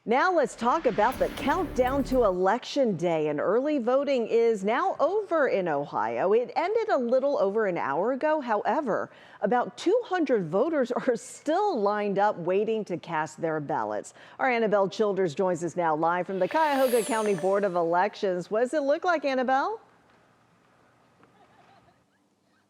Now let's talk about the countdown to Election Day, and early voting is now over in Ohio. It ended a little over an hour ago. However, about 200 voters are still lined up waiting to cast their ballots. Our Annabelle Childers joins us now live from the Cuyahoga County Board of Elections. What does it look like, Annabelle?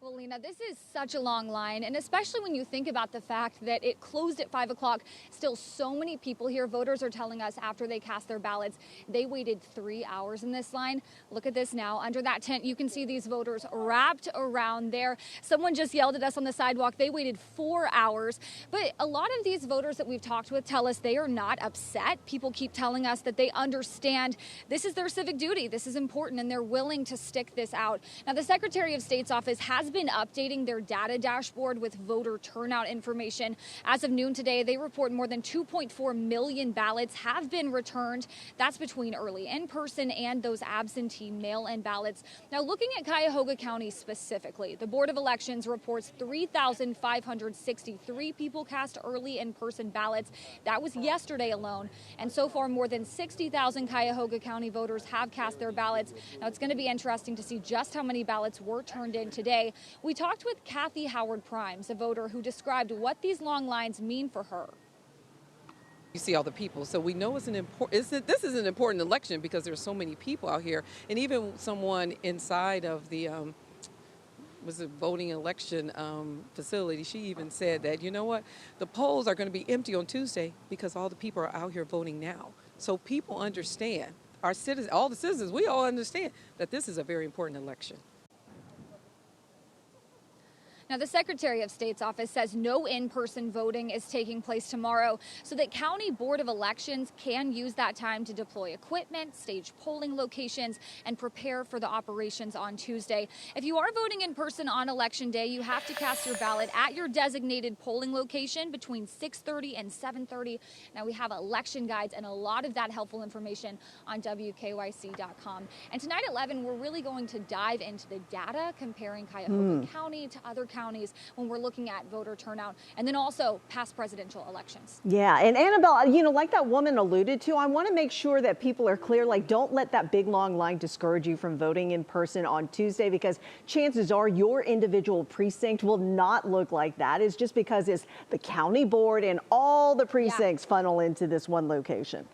Well, Lena, this is such a long line, and especially when you think about the fact that it closed at 5 o'clock. Still so many people here. Voters are telling us after they cast their ballots, they waited 3 hours in this line. Look at this now. Under that tent, you can see these voters wrapped around there. Someone just yelled at us on the sidewalk. They waited 4 hours. But a lot of these voters that we've talked with tell us they are not upset. People keep telling us that they understand this is their civic duty. This is important, and they're willing to stick this out. Now, the Secretary of State's office has been updating their data dashboard with voter turnout information. As of noon today, they report more than 2.4 million ballots have been returned. That's between early in-person and those absentee mail-in ballots. Now, looking at Cuyahoga County specifically, the Board of Elections reports 3,563 people cast early in-person ballots. That was yesterday alone. And so far, more than 60,000 Cuyahoga County voters have cast their ballots. Now, it's going to be interesting to see just how many ballots were turned in today. We talked with Kathy Howard Primes, a voter who described what these long lines mean for her. You see all the people, so we know this is an important election because there's so many people out here, and even someone inside of the was a voting election facility. She even said that, you know what, the polls are going to be empty on Tuesday because all the people are out here voting now. So people understand, our citizens, all the citizens, we all understand that this is a very important election. Now, the Secretary of State's office says no in-person voting is taking place tomorrow so that County Board of Elections can use that time to deploy equipment, stage polling locations, and prepare for the operations on Tuesday. If you are voting in person on Election Day, you have to cast your ballot at your designated polling location between 6:30 and 7:30. Now, we have election guides and a lot of that helpful information on WKYC.com. And tonight at 11, we're really going to dive into the data comparing Cuyahoga County to other counties when we're looking at voter turnout, and then also past presidential elections. Yeah, and Annabelle, you know, like that woman alluded to, I want to make sure that people are clear, like don't let that big long line discourage you from voting in person on Tuesday, because chances are your individual precinct will not look like that. It's just because it's the county board and all the precincts funnel into this one location.